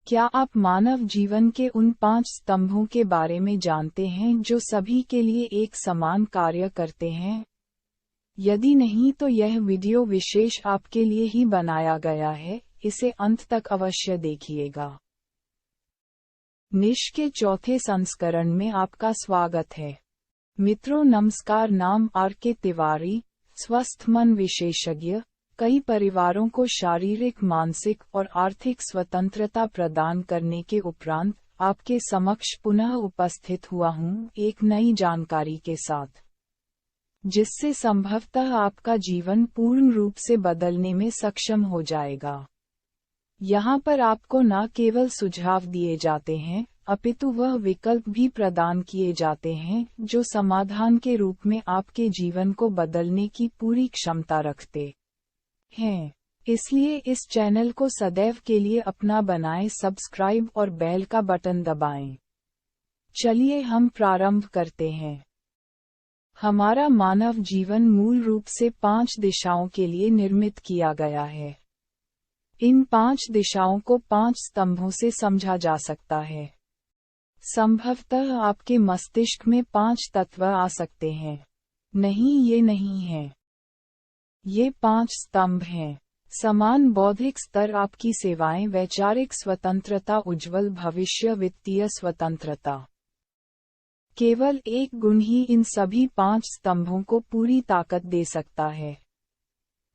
क्या आप मानव जीवन के उन 5 स्तंभों के बारे में जानते हैं जो सभी के लिए एक समान कार्य करते हैं? यदि नहीं तो यह वीडियो विशेष आपके लिए ही बनाया गया है, इसे अंत तक अवश्य देखिएगा। निश के चौथे संस्करण में आपका स्वागत है। मित्रों नमस्कार। नाम आर.के. तिवारी, स्वस्थ मन विशेषज्ञ। कई परिवारों को शारीरिक, मानसिक और आर्थिक स्वतंत्रता प्रदान करने के उपरांत आपके समक्ष पुनः उपस्थित हुआ हूँ एक नई जानकारी के साथ, जिससे संभवतः आपका जीवन पूर्ण रूप से बदलने में सक्षम हो जाएगा। यहाँ पर आपको न केवल सुझाव दिए जाते हैं, अपितु वह विकल्प भी प्रदान किए जाते हैं जो समाधान के रूप में आपके जीवन को बदलने की पूरी क्षमता रखते हैं। इसलिए इस चैनल को सदैव के लिए अपना बनाएं, सब्सक्राइब और बेल का बटन दबाएं। चलिए हम प्रारंभ करते हैं। हमारा मानव जीवन मूल रूप से 5 दिशाओं के लिए निर्मित किया गया है। इन 5 दिशाओं को 5 स्तंभों से समझा जा सकता है। संभवतः आपके मस्तिष्क में 5 तत्व आ सकते हैं। नहीं, ये नहीं है। ये 5 स्तंभ हैं। समान बौद्धिक स्तर, आपकी सेवाएं, वैचारिक स्वतंत्रता, उज्ज्वल भविष्य, वित्तीय स्वतंत्रता। केवल एक गुण ही इन सभी 5 स्तंभों को पूरी ताकत दे सकता है।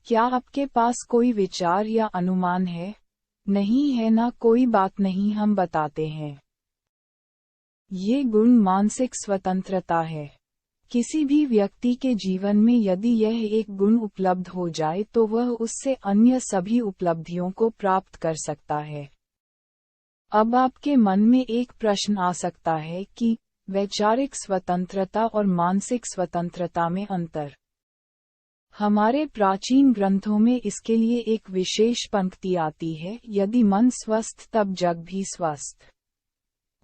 क्या आपके पास कोई विचार या अनुमान है? नहीं है ना, कोई बात नहीं, हम बताते हैं। ये गुण मानसिक स्वतंत्रता है। किसी भी व्यक्ति के जीवन में यदि यह एक गुण उपलब्ध हो जाए तो वह उससे अन्य सभी उपलब्धियों को प्राप्त कर सकता है। अब आपके मन में एक प्रश्न आ सकता है कि वैचारिक स्वतंत्रता और मानसिक स्वतंत्रता में अंतर। हमारे प्राचीन ग्रंथों में इसके लिए एक विशेष पंक्ति आती है, यदि मन स्वस्थ तब जग भी स्वस्थ।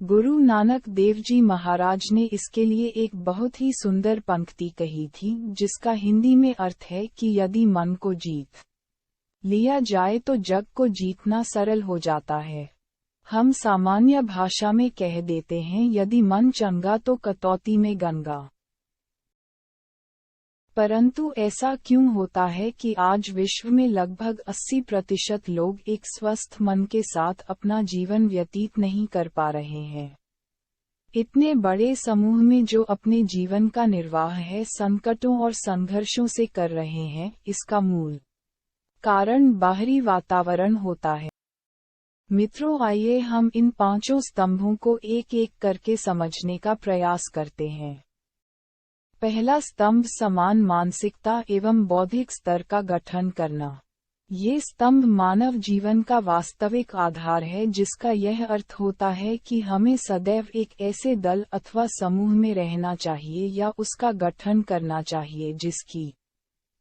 गुरु नानक देव जी महाराज ने इसके लिए एक बहुत ही सुंदर पंक्ति कही थी, जिसका हिंदी में अर्थ है कि यदि मन को जीत लिया जाए तो जग को जीतना सरल हो जाता है। हम सामान्य भाषा में कह देते हैं, यदि मन चंगा तो कटौती में गंगा। परंतु ऐसा क्यों होता है कि आज विश्व में लगभग 80% लोग एक स्वस्थ मन के साथ अपना जीवन व्यतीत नहीं कर पा रहे हैं? इतने बड़े समूह में जो अपने जीवन का निर्वाह है संकटों और संघर्षों से कर रहे हैं, इसका मूल कारण बाहरी वातावरण होता है। मित्रों, आइए हम इन 5 स्तंभों को एक एक करके समझने का प्रयास करते हैं। पहला स्तंभ समान मानसिकता एवं बौद्धिक स्तर का गठन करना। ये स्तंभ मानव जीवन का वास्तविक आधार है, जिसका यह अर्थ होता है कि हमें सदैव एक ऐसे दल अथवा समूह में रहना चाहिए या उसका गठन करना चाहिए जिसकी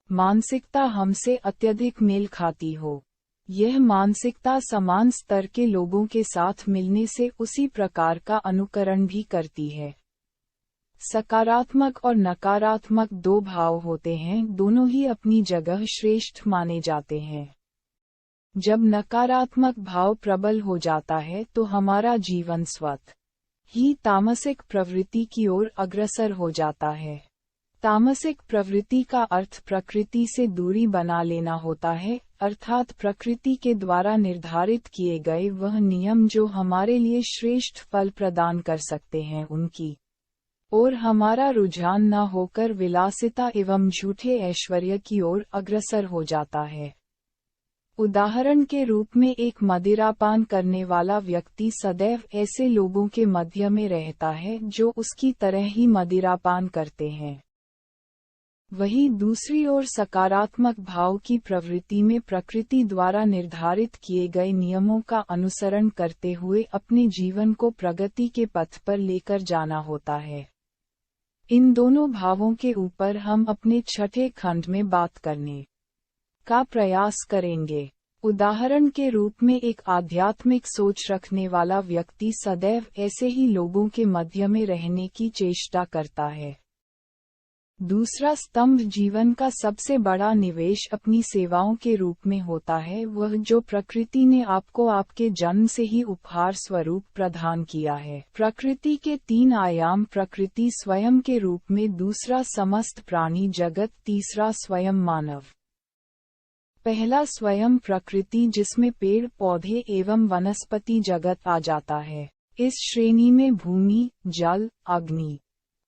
मानसिकता हमसे अत्यधिक मेल खाती हो। यह मानसिकता समान स्तर के लोगों के साथ मिलने से उसी प्रकार का अनुकरण भी करती है। सकारात्मक और नकारात्मक 2 भाव होते हैं, दोनों ही अपनी जगह श्रेष्ठ माने जाते हैं। जब नकारात्मक भाव प्रबल हो जाता है तो हमारा जीवन स्वतः ही तामसिक प्रवृत्ति की ओर अग्रसर हो जाता है। तामसिक प्रवृत्ति का अर्थ प्रकृति से दूरी बना लेना होता है, अर्थात प्रकृति के द्वारा निर्धारित किए गए वह नियम जो हमारे लिए श्रेष्ठ फल प्रदान कर सकते हैं उनकी और हमारा रुझान न होकर विलासिता एवं झूठे ऐश्वर्य की ओर अग्रसर हो जाता है। उदाहरण के रूप में एक मदिरापान करने वाला व्यक्ति सदैव ऐसे लोगों के मध्य में रहता है जो उसकी तरह ही मदिरापान करते हैं। वहीं दूसरी ओर सकारात्मक भाव की प्रवृत्ति में प्रकृति द्वारा निर्धारित किए गए नियमों का अनुसरण करते हुए अपने जीवन को प्रगति के पथ पर लेकर जाना होता है। इन दोनों भावों के ऊपर हम अपने 6ठे खंड में बात करने का प्रयास करेंगे। उदाहरण के रूप में एक आध्यात्मिक सोच रखने वाला व्यक्ति सदैव ऐसे ही लोगों के मध्य में रहने की चेष्टा करता है। दूसरा स्तंभ जीवन का सबसे बड़ा निवेश अपनी सेवाओं के रूप में होता है, वह जो प्रकृति ने आपको आपके जन्म से ही उपहार स्वरूप प्रदान किया है। प्रकृति के 3 आयाम, प्रकृति स्वयं के रूप में, दूसरा समस्त प्राणी जगत, तीसरा स्वयं मानव। पहला स्वयं प्रकृति, जिसमें पेड़ पौधे एवं वनस्पति जगत आ जाता है। इस श्रेणी में भूमि, जल, अग्नि,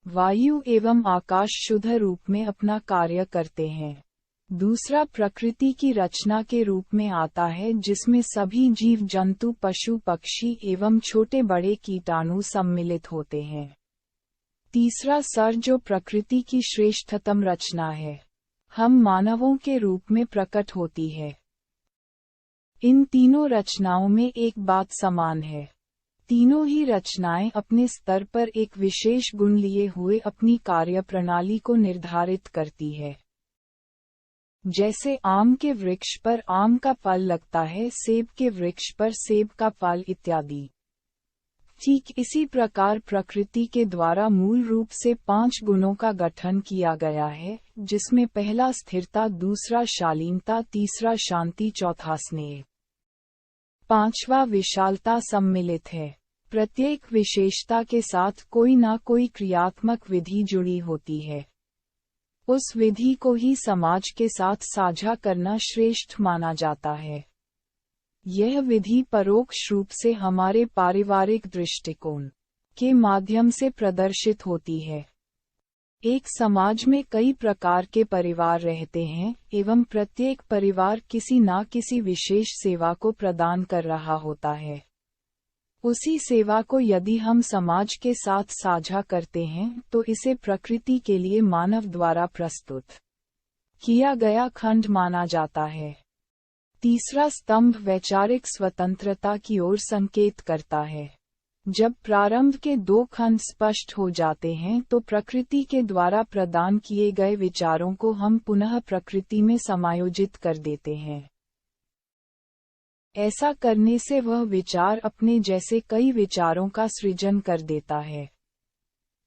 वायु एवं आकाश शुद्ध रूप में अपना कार्य करते हैं। दूसरा प्रकृति की रचना के रूप में आता है, जिसमें सभी जीव जंतु, पशु पक्षी एवं छोटे बड़े कीटाणु सम्मिलित होते हैं। तीसरा सर, जो प्रकृति की श्रेष्ठतम रचना है, हम मानवों के रूप में प्रकट होती है। इन तीनों रचनाओं में एक बात समान है, तीनों ही रचनाएं अपने स्तर पर एक विशेष गुण लिए हुए अपनी कार्य प्रणाली को निर्धारित करती है। जैसे आम के वृक्ष पर आम का फल लगता है, सेब के वृक्ष पर सेब का फल इत्यादि। ठीक इसी प्रकार प्रकृति के द्वारा मूल रूप से 5 गुणों का गठन किया गया है, जिसमें पहला स्थिरता, दूसरा शालीनता, तीसरा शांति, चौथा स्नेह, पांचवा विशालता सम्मिलित है। प्रत्येक विशेषता के साथ कोई ना कोई क्रियात्मक विधि जुड़ी होती है। उस विधि को ही समाज के साथ साझा करना श्रेष्ठ माना जाता है। यह विधि परोक्ष रूप से हमारे पारिवारिक दृष्टिकोण के माध्यम से प्रदर्शित होती है। एक समाज में कई प्रकार के परिवार रहते हैं एवं प्रत्येक परिवार किसी न किसी विशेष सेवा को प्रदान कर रहा होता है। उसी सेवा को यदि हम समाज के साथ साझा करते हैं तो इसे प्रकृति के लिए मानव द्वारा प्रस्तुत किया गया खंड माना जाता है। तीसरा स्तंभ वैचारिक स्वतंत्रता की ओर संकेत करता है। जब प्रारंभ के 2 खंड स्पष्ट हो जाते हैं तो प्रकृति के द्वारा प्रदान किए गए विचारों को हम पुनः प्रकृति में समायोजित कर देते हैं। ऐसा करने से वह विचार अपने जैसे कई विचारों का सृजन कर देता है।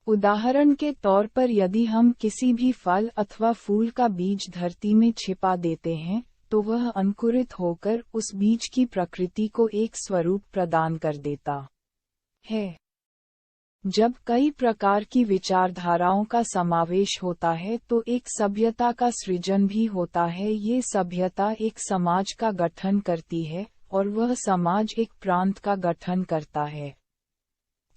उदाहरण के तौर पर यदि हम किसी भी फल अथवा फूल का बीज धरती में छिपा देते हैं तो वह अंकुरित होकर उस बीज की प्रकृति को एक स्वरूप प्रदान कर देता है। जब कई प्रकार की विचारधाराओं का समावेश होता है तो एक सभ्यता का सृजन भी होता है। ये सभ्यता एक समाज का गठन करती है और वह समाज एक प्रांत का गठन करता है।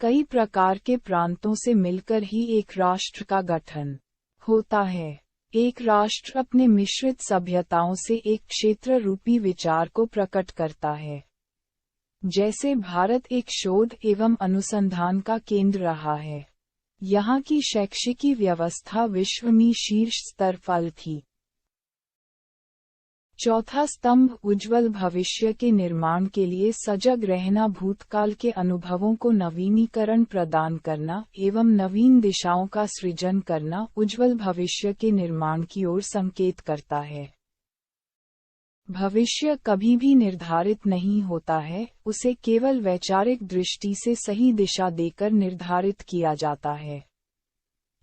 कई प्रकार के प्रांतों से मिलकर ही एक राष्ट्र का गठन होता है। एक राष्ट्र अपने मिश्रित सभ्यताओं से एक क्षेत्र रूपी विचार को प्रकट करता है। जैसे भारत एक शोध एवं अनुसंधान का केंद्र रहा है। यहाँ की शैक्षिकी व्यवस्था विश्व में शीर्ष स्तर पर थी। चौथा स्तंभ उज्ज्वल भविष्य के निर्माण के लिए सजग रहना, भूतकाल के अनुभवों को नवीनीकरण प्रदान करना एवं नवीन दिशाओं का सृजन करना उज्ज्वल भविष्य के निर्माण की ओर संकेत करता है। भविष्य कभी भी निर्धारित नहीं होता है, उसे केवल वैचारिक दृष्टि से सही दिशा देकर निर्धारित किया जाता है।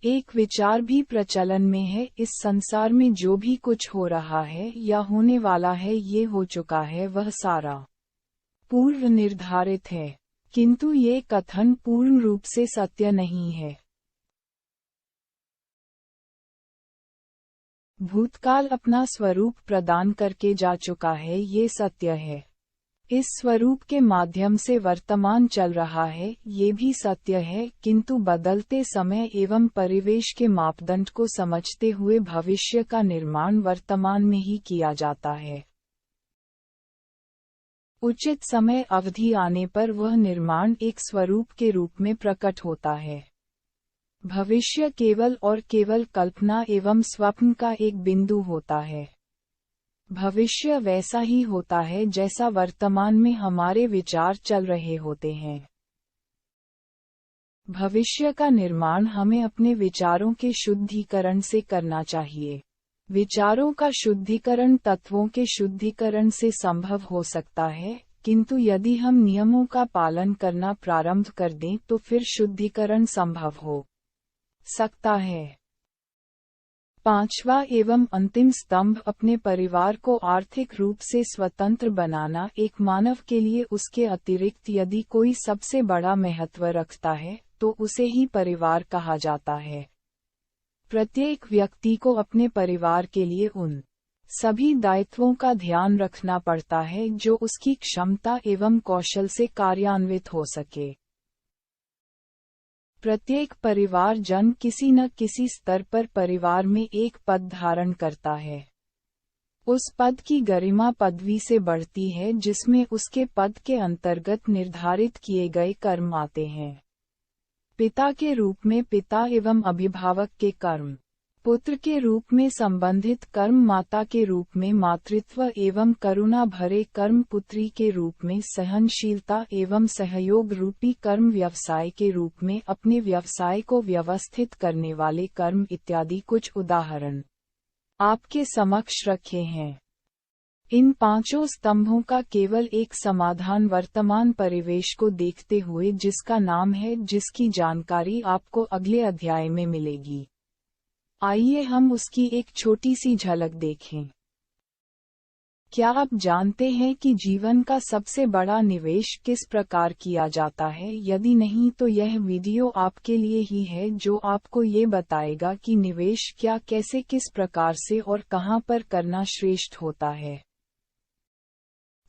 एक विचार भी प्रचलन में है, इस संसार में जो भी कुछ हो रहा है या होने वाला है, ये हो चुका है, वह सारा पूर्व निर्धारित है। किंतु ये कथन पूर्ण रूप से सत्य नहीं है। भूतकाल अपना स्वरूप प्रदान करके जा चुका है, ये सत्य है। इस स्वरूप के माध्यम से वर्तमान चल रहा है, ये भी सत्य है, किंतु बदलते समय एवं परिवेश के मापदंड को समझते हुए भविष्य का निर्माण वर्तमान में ही किया जाता है। उचित समय अवधि आने पर वह निर्माण एक स्वरूप के रूप में प्रकट होता है। भविष्य केवल और केवल कल्पना एवं स्वप्न का एक बिंदु होता है। भविष्य वैसा ही होता है जैसा वर्तमान में हमारे विचार चल रहे होते हैं। भविष्य का निर्माण हमें अपने विचारों के शुद्धिकरण से करना चाहिए। विचारों का शुद्धिकरण तत्वों के शुद्धिकरण से संभव हो सकता है, किंतु यदि हम नियमों का पालन करना प्रारंभ कर दें तो फिर शुद्धिकरण संभव हो सकता है। पांचवा एवं अंतिम स्तंभ अपने परिवार को आर्थिक रूप से स्वतंत्र बनाना। एक मानव के लिए उसके अतिरिक्त यदि कोई सबसे बड़ा महत्व रखता है तो उसे ही परिवार कहा जाता है। प्रत्येक व्यक्ति को अपने परिवार के लिए उन सभी दायित्वों का ध्यान रखना पड़ता है जो उसकी क्षमता एवं कौशल से कार्यान्वित हो सके। प्रत्येक परिवार जन किसी न किसी स्तर पर परिवार में एक पद धारण करता है। उस पद की गरिमा पदवी से बढ़ती है जिसमें उसके पद के अंतर्गत निर्धारित किए गए कर्म आते हैं। पिता के रूप में पिता एवं अभिभावक के कर्म, पुत्र के रूप में संबंधित कर्म, माता के रूप में मातृत्व एवं करुणा भरे कर्म, पुत्री के रूप में सहनशीलता एवं सहयोग रूपी कर्म, व्यवसाय के रूप में अपने व्यवसाय को व्यवस्थित करने वाले कर्म इत्यादि कुछ उदाहरण आपके समक्ष रखे हैं। इन पांचों स्तंभों का केवल एक समाधान वर्तमान परिवेश को देखते हुए जिसका नाम है, जिसकी जानकारी आपको अगले अध्याय में मिलेगी। आइए हम उसकी एक छोटी सी झलक देखें। क्या आप जानते हैं कि जीवन का सबसे बड़ा निवेश किस प्रकार किया जाता है? यदि नहीं तो यह वीडियो आपके लिए ही है जो आपको ये बताएगा कि निवेश क्या, कैसे, किस प्रकार से और कहां पर करना श्रेष्ठ होता है।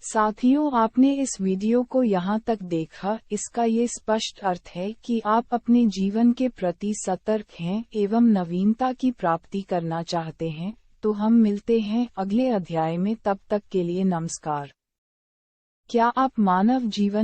साथियों, आपने इस वीडियो को यहाँ तक देखा, इसका ये स्पष्ट अर्थ है कि आप अपने जीवन के प्रति सतर्क हैं एवं नवीनता की प्राप्ति करना चाहते हैं। तो हम मिलते हैं अगले अध्याय में, तब तक के लिए नमस्कार। क्या आप मानव जीवन